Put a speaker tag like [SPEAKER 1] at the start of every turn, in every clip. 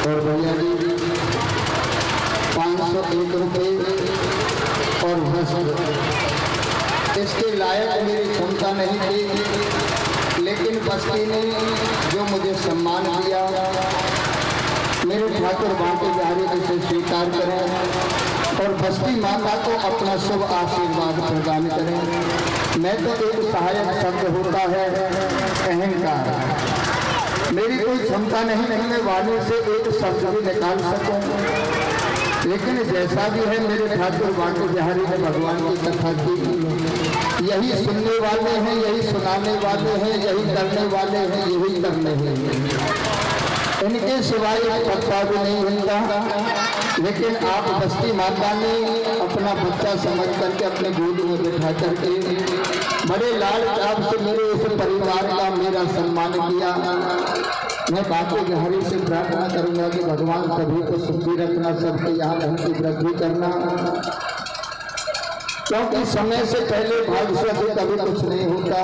[SPEAKER 1] और भैया जी 501 रुपये और वस्त्र, इसके लायक मेरी क्षमता नहीं थी, लेकिन बस्ती ने जो मुझे सम्मान दिया, मेरे ठाकुर बांके बिहारी इसे स्वीकार करें और बस्ती माता को अपना शुभ आशीर्वाद प्रदान करें। मैं तो एक सहायक शब्द होता है अहंकार, मेरी कोई क्षमता नहीं कि मैं वाणी से एक शब्द भी निकाल सकूं, लेकिन जैसा भी है मेरे ठाकुर बांके बिहारी ने भगवान की कथा की, यही सुनने वाले हैं, यही सुनाने वाले हैं, यही करने वाले हैं, यही करने हैं, इनके सिवाय पत्ता भी नहीं हिलता। लेकिन आप बस्ती माता ने अपना बच्चा समझ करके अपने गोद में बैठा करके बड़े लाल चाव से मेरे इस परिवार का मेरा सम्मान किया। मैं बांके बिहारी से प्रार्थना करूंगा कि भगवान सभी को सुखी रखना, सबके यहाँ धन की वृद्धि करना, क्योंकि समय से पहले भाग्य से कभी कुछ नहीं होता।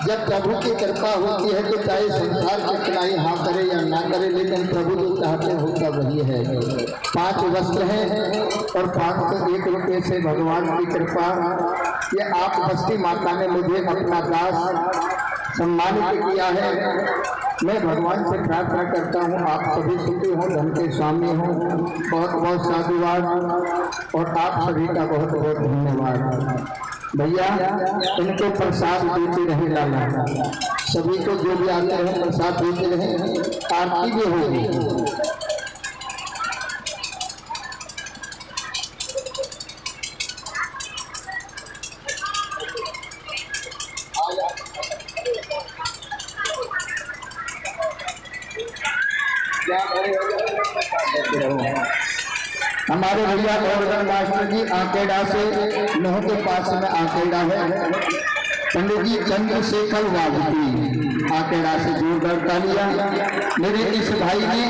[SPEAKER 1] जब प्रभु की कृपा होती है तो चाहे संसार कितना ही हाँ करे या ना करे, लेकिन प्रभु जो चाहते होता वही है। 5 वस्त्र हैं और 501 रुपये से भगवान की कृपा, ये आप बस्ती माता ने मुझे अपना दास सम्मानित किया है। मैं भगवान से प्रार्थना करता हूँ आप सभी सुखी हों, धन के स्वामी हों। बहुत बहुत साधुवाद और आप सभी का बहुत बहुत धन्यवाद। भैया इनको प्रसाद देते रहे लाला, सभी को जो भी आते हैं प्रसाद देते रहे, आरती भी होगी। हमारे भैया गोवर्धन मास्टर जी आकेड़ा से, नोह के पास में आकेड़ा है, पंडित जी चंद्रशेखर वाजपेयी आकेड़ा से जोरदार तालियां। मेरे इस भाई ने,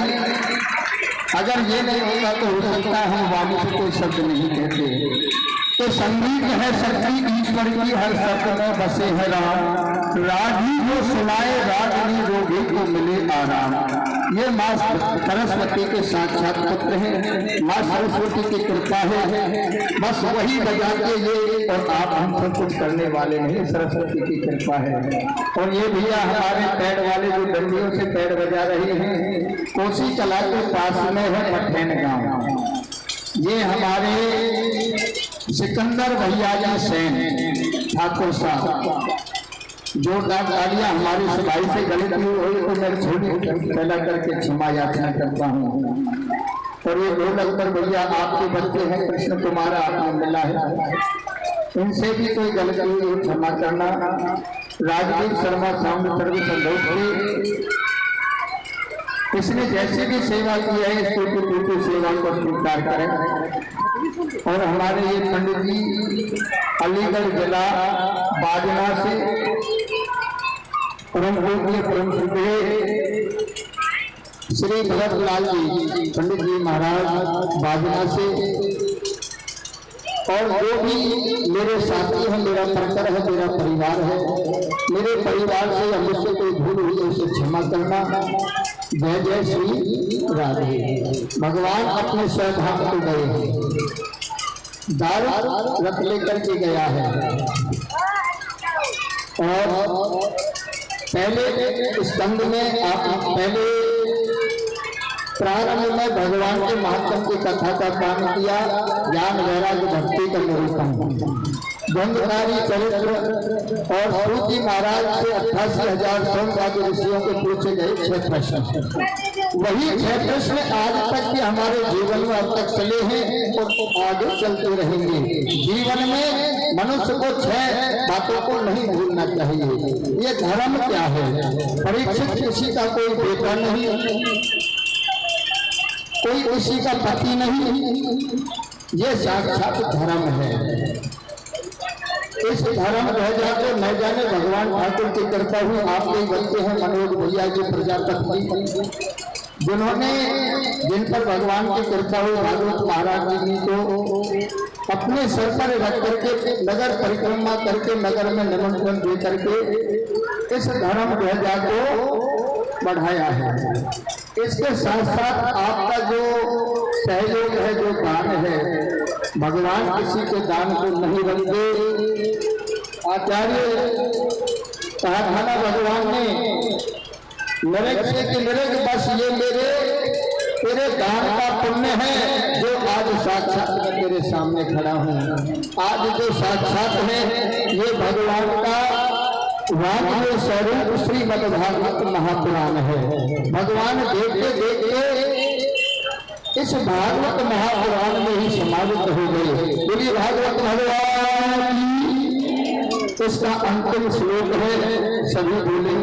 [SPEAKER 1] अगर ये नहीं होगा तो हो सकता है हम वाणी से कोई शब्द नहीं कहते। तो संगीत है शक्ति ईश्वर की, हर शब्द में बसे है राम, रागी को सुनाए रागनी, रोगी को मिले आराम। ये माँ सरस्वती के साक्षात पुत्र हैं, माँ सरस्वती की कृपा है, बस वही बजा के ये, और आप हम सब कुछ करने वाले नहीं, सरस्वती की कृपा है। और ये भैया हमारे पैर वाले जो डंडियों से पैर बजा रहे हैं, कोसी कला के पास में है पठेन गांव, ये हमारे सिकंदर भैया जी सेन ठाकुर साहब, जोरदार तालियां। हमारी सफाई से गलती हुई तो मैं छोटी पैदा करके क्षमा याचना करता हूँ। और ये ढोलक पर भैया आपके बच्चे हैं, कृष्ण कुमार आपने मिला है, इनसे भी कोई गलती हुई क्षमा करना। राजवीर शर्मा साउंड सर्विस संतोष, इसने जैसे भी सेवा की है इसको टूटी सेवा को स्वीकार करें। और हमारे ये पंडित जी अलीगढ़ जिला बाजना से परम पूज्य परम श्री भगत लाल जी पंडित जी महाराज बाजना से, और जो भी मेरे साथी हैं, मेरा परिकर है, मेरा परिवार है, मेरे परिवार से मुझसे कोई भूल हुई है उसे क्षमा करना। जय जय श्री राधे। भगवान अपने स्वधाम को गए हैं, दारू रख लेकर के गया है, और पहले स्कंद में पहले प्रारंभ में भगवान के महात्म की कथा का काम किया, ज्ञान वैराग्य भक्ति का निरूपण, द्वंद्वकारी चरित्र, और सूजी महाराज से 88,000 सोमवादी ऋषियों को पूछे गए 6 प्रश्न, वही 6 प्रश्न आज तक के हमारे जीवन में अब तक चले हैं और आगे चलते रहेंगे। जीवन में मनुष्य को 6 बातों को नहीं भूलना चाहिए। ये धर्म क्या है? परीक्षित किसी का कोई बेटा नहीं, कोई किसी का पति नहीं, ये साक्षात धर्म है। इस धर्म ध्वजा को न जाने भगवान ठाकुर की कृपा हुई, आप कोई बच्चे हैं मनोज भैया जी प्रजापति, जिन पर भगवान की कृपा हुई, भागवत महाराज जी को अपने सर पर रख करके नगर परिक्रमा करके नगर में निमंत्रण दे करके इस धर्म ध्वजा को बढ़ाया है। इसके साथ साथ आपका जो सहयोग है, जो दान है, भगवान किसी के दान को नहीं रखते। आचार्य प्रार्थना भगवान ने नरक से कि नरक बस ये तेरे दान का पुण्य है जो आज साक्षात मैं तेरे सामने खड़ा हूँ। आज जो साक्षात है ये भगवान का वाग्देव स्वरूप श्रीमद्भागवत महापुराण है। भगवान देखते देखते इस भागवत महापुराण में ही समावित हो गए। बोलिए भागवत भगवान की। इसका अंतिम श्लोक है, सभी बोलेंगे।